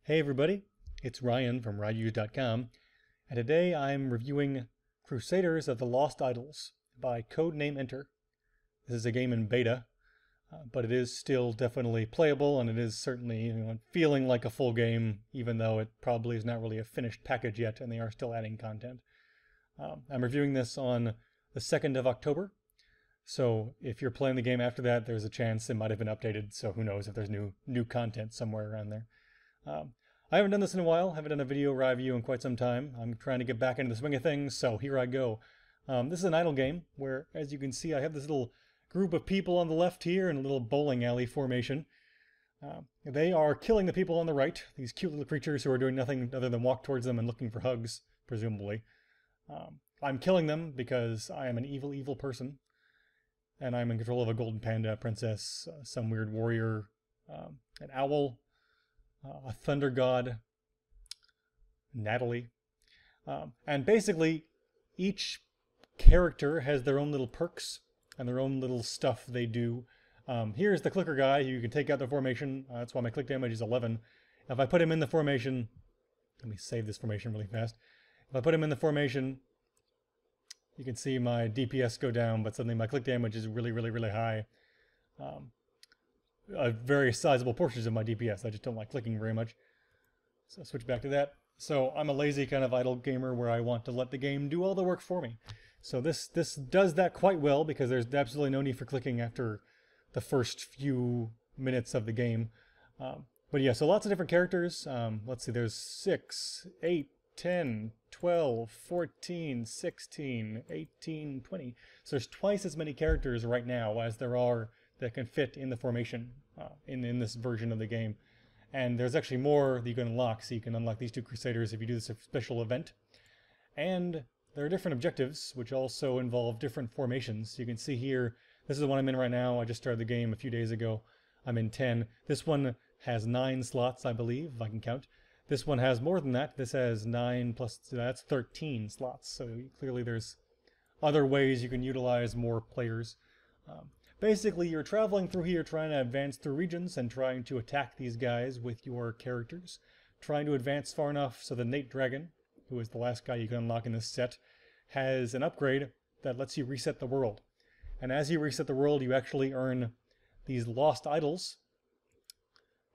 Hey everybody, it's Ryan from Ryviews.com, and today I'm reviewing Crusaders of the Lost Idols by Codename Enter. This is a game in beta, but it is still definitely playable, and it is certainly feeling like a full game, even though it probably is not really a finished package yet, and they are still adding content. I'm reviewing this on the 2nd of October, so if you're playing the game after that, there's a chance it might have been updated, so who knows if there's new content somewhere around there. I haven't done this in a while, haven't done a video review in quite some time. I'm trying to get back into the swing of things, so here I go. This is an idle game where, as you can see, I have this little group of people on the left here in a little bowling alley formation. They are killing the people on the right, these cute little creatures who are doing nothing other than walk towards them and looking for hugs, presumably. I'm killing them because I am an evil, evil person, and I'm in control of a golden panda, princess, some weird warrior, an owl, a thunder god, Natalie. And basically, each character has their own little perks and their own little stuff they do. Here's the clicker guy. You can take out the formation. That's why my click damage is 11. If I put him in the formation, let me save this formation really fast. If I put him in the formation, you can see my DPS go down, but suddenly my click damage is really, really, really high. Very sizable portions of my DPS. I just don't like clicking very much. So I'll switch back to that. So I'm a lazy kind of idle gamer where I want to let the game do all the work for me. So this does that quite well because there's absolutely no need for clicking after the first few minutes of the game. But yeah, so lots of different characters. Let's see, there's 6, 8, 10, 12, 14, 16, 18, 20. So there's twice as many characters right now as there are that can fit in the formation in this version of the game. And there's actually more that you can unlock, so you can unlock these two Crusaders if you do this special event. And there are different objectives, which also involve different formations. You can see here, this is the one I'm in right now. I just started the game a few days ago. I'm in 10. This one has 9 slots, I believe, if I can count. This one has more than that. This has 9 plus, that's 13 slots. So clearly there's other ways you can utilize more players. Basically, you're traveling through here trying to advance through regions and trying to attack these guys with your characters. Trying to advance far enough so the Nate Dragon, who is the last guy you can unlock in this set, has an upgrade that lets you reset the world. And as you reset the world, you actually earn these lost idols,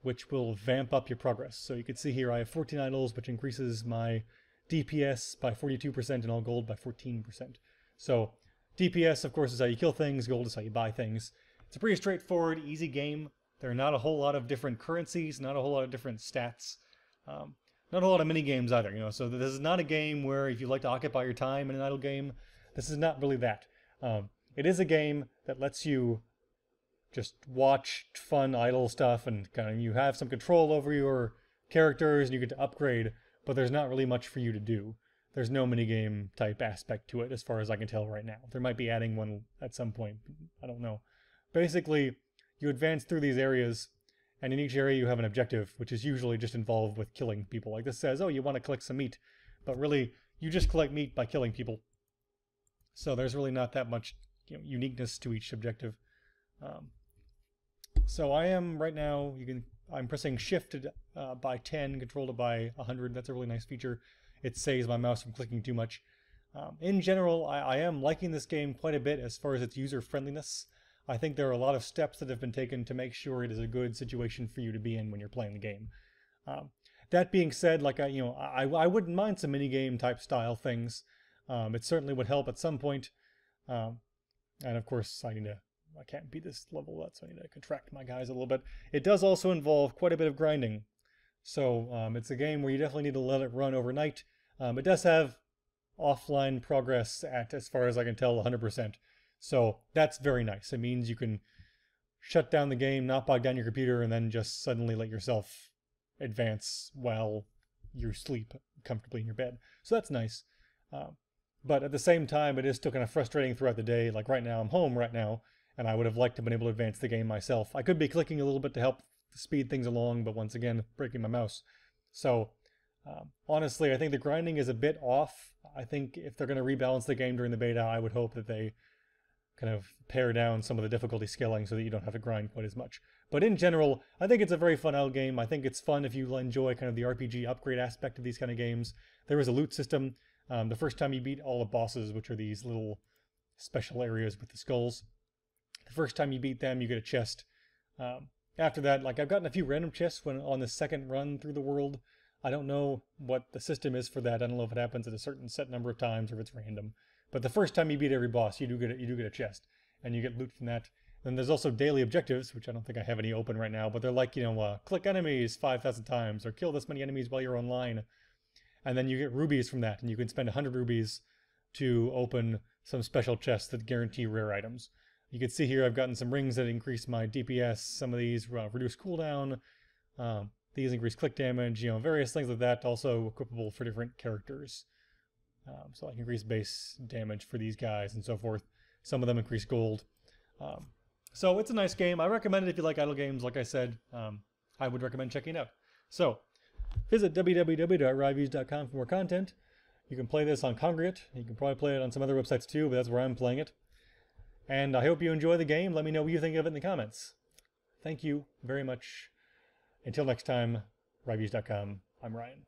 which will vamp up your progress. So you can see here I have 14 idols, which increases my DPS by 42% and all gold by 14%. So DPS, of course, is how you kill things. Gold is how you buy things. It's a pretty straightforward, easy game. There are not a whole lot of different currencies, not a whole lot of different stats, not a whole lot of mini games either. So this is not a game where if you like to occupy your time in an idle game, this is not really that. It is a game that lets you just watch fun idle stuff and kind of you have some control over your characters and you get to upgrade, but there's not really much for you to do. There's no minigame type aspect to it as far as I can tell right now. There might be adding one at some point. I don't know. Basically, you advance through these areas, and in each area you have an objective, which is usually just involved with killing people. Like this says, oh, you want to collect some meat. But really, you just collect meat by killing people. So there's really not that much uniqueness to each objective. So I am right now, I'm pressing shift by 10, controlled by 100. That's a really nice feature. It saves my mouse from clicking too much. In general, I am liking this game quite a bit as far as its user friendliness. I think there are a lot of steps that have been taken to make sure it is a good situation for you to be in when you're playing the game. That being said, like I wouldn't mind some minigame type style things. It certainly would help at some point. And of course, I can't beat this level, so I need to contract my guys a little bit. It does also involve quite a bit of grinding. So it's a game where you definitely need to let it run overnight. It does have offline progress at, as far as I can tell, 100%. So that's very nice. It means you can shut down the game, not bog down your computer, and then just suddenly let yourself advance while you sleep comfortably in your bed. So that's nice. But at the same time, it is still kind of frustrating throughout the day. Like right now, I'm home right now, and I would have liked to have been able to advance the game myself. I could be clicking a little bit to help speed things along, but once again, breaking my mouse. So honestly, I think the grinding is a bit off. I think if they're going to rebalance the game during the beta, I would hope that they kind of pare down some of the difficulty scaling so that you don't have to grind quite as much. But in general, I think it's a very fun idle game. I think it's fun if you enjoy kind of the RPG upgrade aspect of these kind of games. There is a loot system. The first time you beat all the bosses, which are these little special areas with the skulls, the first time you beat them, you get a chest. After that, like, I've gotten a few random chests when on the second run through the world. I don't know what the system is for that. I don't know if it happens at a certain set number of times or if it's random. But the first time you beat every boss, you do get a chest, and you get loot from that. Then there's also daily objectives, which I don't think I have any open right now, but they're like, click enemies 5,000 times, or kill this many enemies while you're online. And then you get rubies from that, and you can spend 100 rubies to open some special chests that guarantee rare items. You can see here I've gotten some rings that increase my DPS, some of these reduce cooldown, these increase click damage, various things like that, also equipable for different characters. So I can increase base damage for these guys and so forth. Some of them increase gold. So it's a nice game. I recommend it if you like idle games. Like I said, I would recommend checking it out. So visit www.ryviews.com for more content. You can play this on Congregate. You can probably play it on some other websites too, but that's where I'm playing it. And I hope you enjoy the game. Let me know what you think of it in the comments. Thank you very much. Until next time, Ryviews.com. I'm Ryan.